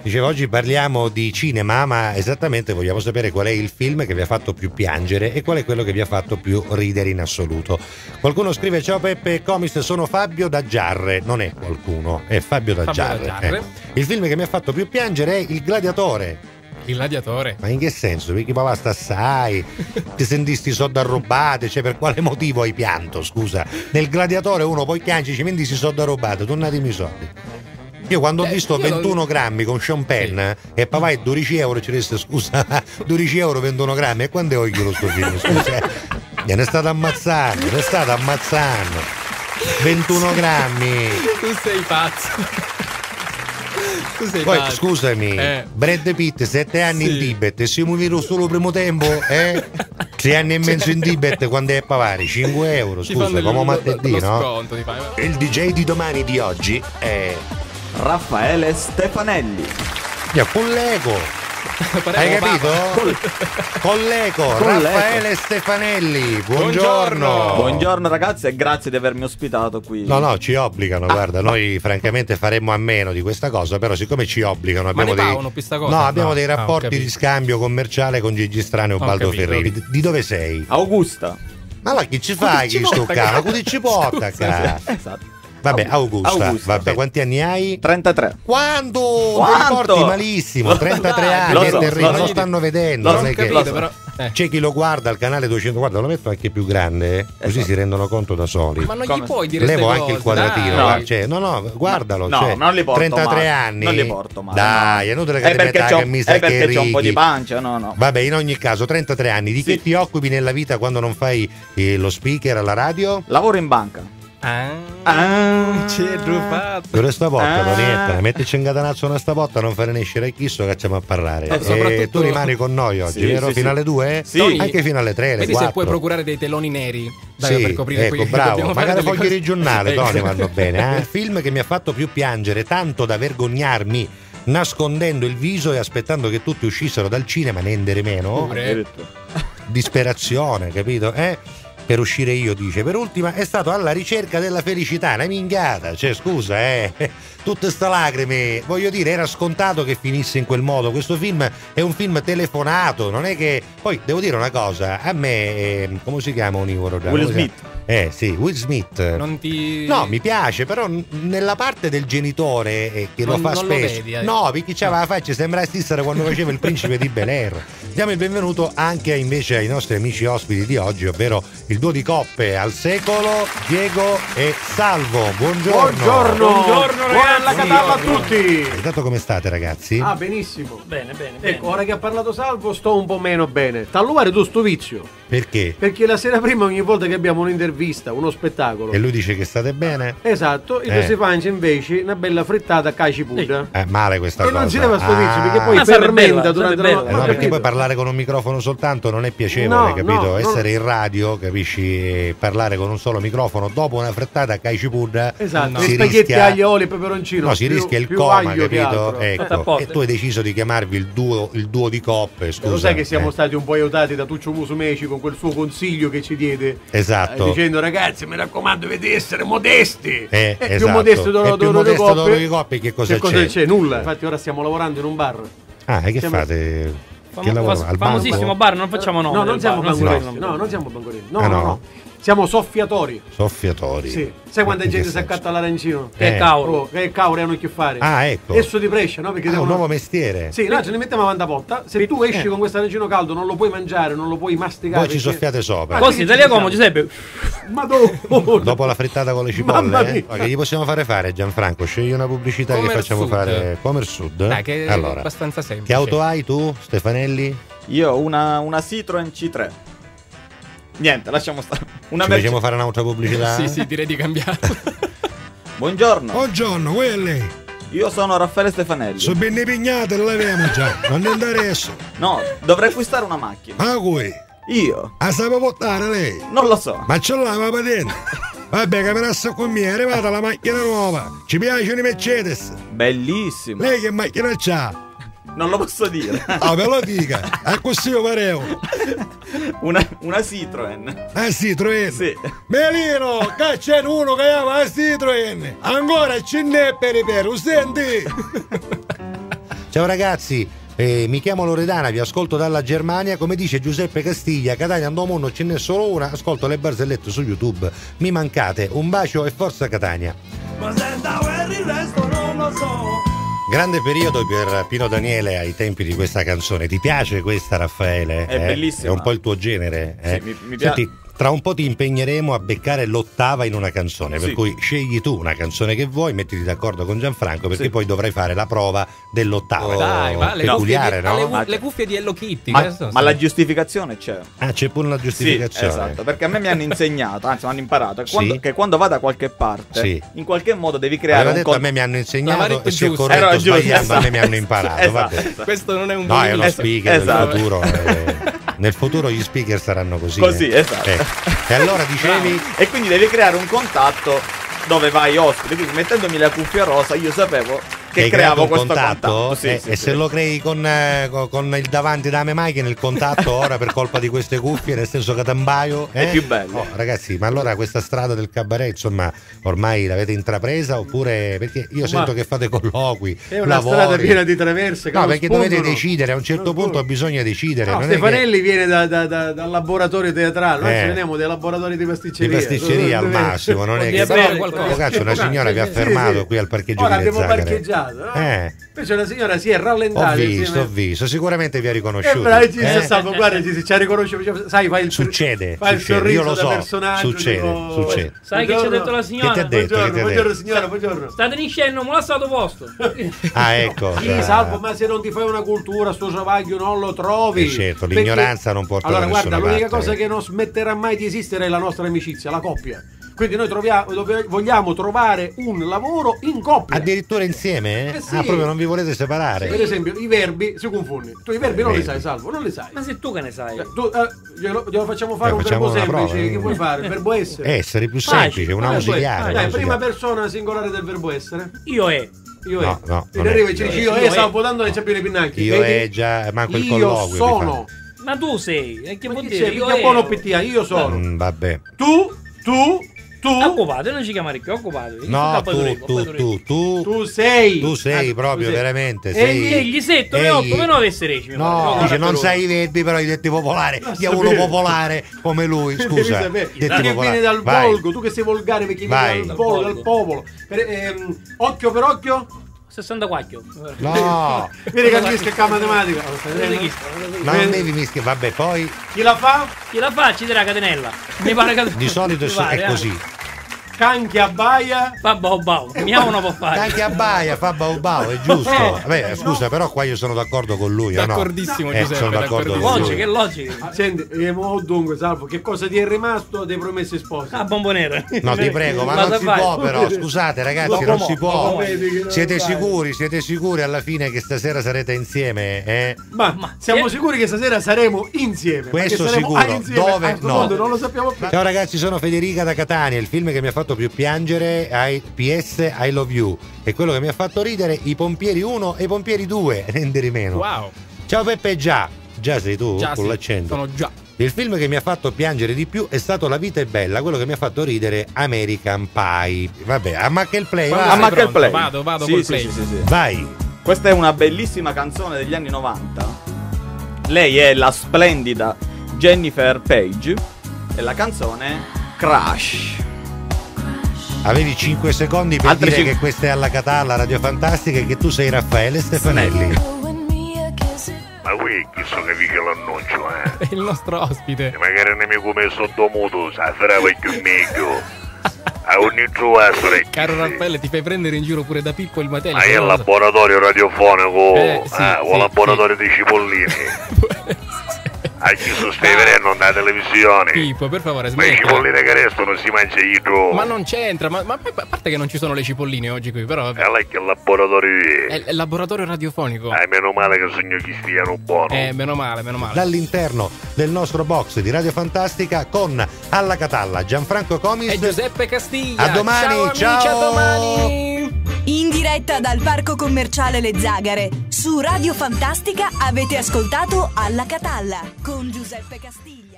Dicevo, oggi parliamo di cinema, ma esattamente vogliamo sapere qual è il film che vi ha fatto più piangere e qual è quello che vi ha fatto più ridere in assoluto. Qualcuno scrive: ciao Peppe e Comis, sono Fabio da Giarre. Non è qualcuno, è Fabio da Giarre. Il film che mi ha fatto più piangere è Il Gladiatore. Il Gladiatore? Ma in che senso? Perché papà sta assai, ti sentisti soldi arrubate, cioè per quale motivo hai pianto, scusa? Nel Gladiatore uno poi piange, ci vendi si soldi arrubate, tornatemi i soldi. Io quando ho visto 21 grammi con Sean Penn e papà è 12 euro, ci resta scusa, 12 euro 21 grammi, e quando è io sto film? Scusa, ne state ammazzando, 21 grammi. Tu sei pazzo. Poi scusami, Brad Pitt 7 anni in Tibet, e si muoverò solo primo tempo, 3 anni e mezzo in Tibet, quando è pavari 5 euro, scusa, come martedì, no? Il DJ di domani di oggi è Raffaele Stefanelli. Collego. Hai capito? Collego, Raffaele Stefanelli, buongiorno. Buongiorno ragazzi e grazie di avermi ospitato qui. No, ci obbligano, guarda, noi francamente faremmo a meno di questa cosa, però siccome ci obbligano abbiamo dei rapporti di scambio commerciale con Gigi Strano e Ubaldo Ferrini. Di dove sei? Augusta. Ma là chi ci fai chi sto caro? Chi ci porta? Esatto. Vabbè, Augusta. Vabbè, quanti anni hai? 33. Quanto? Mi riporti malissimo, 33 anni, è terribile, non lo stanno vedendo. Non è che però, c'è chi lo guarda al canale 200, guarda, lo metto anche più grande, così si rendono conto da soli. Ma non gli puoi dire levo queste anche cose, il quadratino, guardalo. No, non li porto 33 male. anni. Non li porto male. Dai, è inutile che perché c'ho un po' di pancia, no. Vabbè, in ogni caso, 33 anni, di che ti occupi nella vita quando non fai lo speaker alla radio? Lavoro in banca. C'è rubato. Pure sta botta, Donietta, mettici in catanazzo una stabotta, non fare nescere chi sto che facciamo a parlare. E tu rimani con noi oggi, vero? Fino alle 2? Sì. Anche fino alle 3, alle 4. Vedi se puoi procurare dei teloni neri per coprire ecco, bravo. Magari fogli di giornale, Tony, Esatto. vanno bene. Film che mi ha fatto più piangere, tanto da vergognarmi nascondendo il viso e aspettando che tutti uscissero dal cinema, ne endere meno. Disperazione, capito? Per uscire io, dice. Per ultima è stato Alla ricerca della felicità, una minchiata, cioè scusa, tutte sta lacrime, voglio dire, era scontato che finisse in quel modo. Questo film è un film telefonato, non è che poi devo dire una cosa, a me come si chiama Onivoro? Will Smith. Sì, Will Smith. No, mi piace, però nella parte del genitore che lo fa non spesso. Lo vedi, No, perché c'aveva la faccia, sembra stessa quando faceva il principe di Bel Air. Diamo il benvenuto anche invece ai nostri amici ospiti di oggi, ovvero il duo di coppe al secolo, Diego e Salvo. Buongiorno ragazzi. Buona catapa a tutti. Intanto come state ragazzi? Benissimo. Bene. Ecco, ora che ha parlato Salvo sto un po' meno bene. T'alluvare tu sto vizio. Perché? Perché la sera prima, ogni volta che abbiamo un'intervista, uno spettacolo, e lui dice che state bene? Esatto, e si mangia invece una bella frittata a caci pura. Male questa e cosa. non si deve sto vizio, perché poi fermenta durante la notte. No, perché poi parlare con un microfono soltanto non è piacevole, capito? Essere in radio, capisci, parlare con un solo microfono dopo una frittata a caci pura. Esatto, spaghetti, aglio, olio e peperoncino. No, si rischia il coma, capito? Ecco. E tu hai deciso di chiamarvi il duo di coppe, scusa. Lo sai che siamo stati un po' aiutati da Tuccio Musumeci con quel suo consiglio che ci diede, dicendo ragazzi mi raccomando dovete essere modesti, più modesto d'oro di coppe che cosa c'è? Nulla. Infatti ora stiamo lavorando in un bar. Che fate? Famosissimo bar, non facciamo nome. No, non siamo bancoretti. No, non siamo bancoretti. No. Siamo soffiatori. Sì. Sai quanta gente si accatta all'arancino? Che cavolo. Che cavolo hanno che fare. Ecco. Esso di Brescia, no? Perché un nuovo mestiere. Sì, no, ce ne mettiamo avanti a porta. Se tu esci con questo arancino caldo non lo puoi mangiare, non lo puoi masticare. Voi ci soffiate sopra. Così, te come Giuseppe. Ma dopo la frittata con le cipolle, che gli possiamo fare Gianfranco? Scegli una pubblicità che facciamo fare. Comer Sud. Dai, che allora, è abbastanza semplice. Che auto hai tu, Stefanelli? Io ho una Citroen C3. Niente, lasciamo stare. Ci facciamo fare un'altra pubblicità? Sì, direi di cambiare. Buongiorno, quelli. io sono Raffaele Stefanelli. Sono ben pignate, lo abbiamo già. Non ne interessa. No, dovrei acquistare una macchina. Ma qui? Io? Sape portare lei? Non lo so. Ma ce l'ha patente. Vabbè, camerassa con me, è arrivata la macchina nuova. Ci piacciono i Mercedes. Bellissimo. Lei che macchina c'ha? Non lo posso dire. Ve lo dica. A così io parevo. Una Citroen. Citroen? Sì. Melino, che c'è uno che chiama la Citroen. Ancora ce n'è per, senti. Ciao ragazzi, mi chiamo Loredana, vi ascolto dalla Germania. Come dice Giuseppe Castiglia, Catania andò mondo, ce n'è solo una. Ascolto le barzellette su YouTube, mi mancate. Un bacio e forza Catania. Ma senta, il resto non lo so. Grande periodo per Pino Daniele ai tempi di questa canzone. Ti piace questa, Raffaele? È bellissima. È un po' il tuo genere? Sì, mi piace. Senti, tra un po' ti impegneremo a beccare l'ottava in una canzone, per cui scegli tu una canzone che vuoi, mettiti d'accordo con Gianfranco, perché poi dovrai fare la prova dell'ottava. Dai, ma peculiare, no? Le cuffie di Hello Kitty. Ma la giustificazione c'è. Ah, c'è pure una giustificazione. Sì, esatto, perché a me mi hanno insegnato, anzi mi hanno imparato che quando vai da qualche parte, in qualche modo devi creare a me mi hanno insegnato e se è corretto o sbagliato, a me mi hanno imparato. Esatto. Questo non è un è uno speaker del futuro. Nel futuro gli speaker saranno così. Esatto. E allora dicevi? E quindi devi creare un contatto dove vai ospite. Quindi mettendomi la cuffia rosa io sapevo che creavo questo contatto. E se lo crei con il davanti da me macchina il contatto ora per colpa di queste cuffie, nel senso che tambaio è più bello. Ragazzi, ma allora questa strada del cabaret, insomma, ormai l'avete intrapresa oppure perché io sento che fate colloqui, è una strada piena di traverse. No, perché dovete decidere, a un certo punto bisogna decidere. No, non Stefanelli viene dal laboratorio teatrale, noi ci veniamo dai laboratori di pasticceria. Di pasticceria al massimo, non è che cazzo, una signora vi ha fermato qui al parcheggio ora di abbiamo parcheggiato. Invece la signora si è rallentata. Ho visto, sicuramente vi ha riconosciuto. Salvo, guarda, ci ha riconosciuto. Sai, fai il succede, il sorriso io lo so, da personaggio. Succede. Sai che ci ha detto la signora? Che ti ha detto? Buongiorno signora, buongiorno. State iniziando, ma lasciato posto. Ecco. Sì, Salvo, ma se non ti fai una cultura, sto travaglio non lo trovi. Certo, l'ignoranza non porta da nessuna parte. Allora, guarda, l'unica cosa che non smetterà mai di esistere è la nostra amicizia, la coppia. Quindi noi vogliamo trovare un lavoro in coppia. Addirittura insieme? Sì. Proprio non vi volete separare? Per esempio, i verbi si confondi. Tu i verbi non li sai, Salvo, non li sai. Ma se tu che ne sai? Glielo facciamo fare un verbo semplice. Che vuoi fare? Il verbo essere. Essere più semplice, un ausiliare. Dai, prima persona singolare del verbo essere. Io è. No. E arriva e ci dici io stavo votando le ciappine pinnacchi. Io è già, manco il colloquio. Io sono. Ma tu sei. E che vuol dire? Io è buono PTA, io sono. Vabbè. Tu. Occupato, non ci chiamare più, occupato. No, tu sei. Tu sei proprio, veramente. Egli setto, come non avesse recimi. No, dice non sai i verbi, però i detti popolare. Chi è uno popolare come lui, scusa. Che viene dal volgo, tu che sei volgare perché vieni dal volgo, dal popolo. Occhio per occhio. 64. No. Vedi che mischia matematica. Non devi mischiare, vabbè, poi. Chi la fa? Chi la fa ci dirà catenella. Mi pare che di solito è così. Canchi abbaia fa bau bau. Miau non può fare. Canchi abbaia fa bau bau, è giusto. Vabbè, scusa, però qua io sono d'accordo con lui. D'accordissimo, Giuseppe. Sono d'accordo con lui. Logica, è logica. Senti, dunque, Salvo, che cosa ti è rimasto dei promessi sposi? Bombonera. No, ti prego, ma non si può però. Scusate ragazzi, non si può. Siete sicuri alla fine che stasera sarete insieme? Ma siamo sicuri che stasera saremo insieme. Questo sicuro. Dove? No. Non lo sappiamo più. Ciao ragazzi, sono Federica da Catania. Il film che mi ha fatto più piangere PS I Love You e quello che mi ha fatto ridere I Pompieri 1 e I Pompieri 2, rendere meno. Wow. Ciao Peppe, già sei tu con l'accento. Sono già. Il film che mi ha fatto piangere di più è stato La vita è bella, quello che mi ha fatto ridere American Pie. Vabbè, a Mackel Play. Vado col play. Sì. Vai. Questa è una bellissima canzone degli anni 90. Lei è la splendida Jennifer Page e la canzone Crash. Avevi 5 secondi per dire che questa è alla Catalla Radio Fantastica e che tu sei Raffaele Stefanelli. Ma qui chi sono che dice l'annuncio, È il nostro ospite. E magari nemico mi sottomuto, sarà più meglio. A ogni trovato. Caro Raffaele, ti fai prendere in giro pure da Pippo il Matelli. Ma è il laboratorio radiofonico, o laboratorio di cipolline. A chi sostiene non da televisione. Pippo, per favore, smetti. Ma i cipolline che restano si mangia idro. Ma non c'entra, ma a parte che non ci sono le cipolline oggi qui, però vabbè. E lei che laboratorio è il laboratorio radiofonico. Meno male che sogno chi stiano buono. Meno male. Dall'interno del nostro box di Radio Fantastica con Alla Catalla, Gianfranco Comis e Giuseppe Castiglia. A domani, ciao amici, a domani. In diretta dal Parco Commerciale Le Zagare, su Radio Fantastica avete ascoltato Alla Catalla con Giuseppe Castiglia.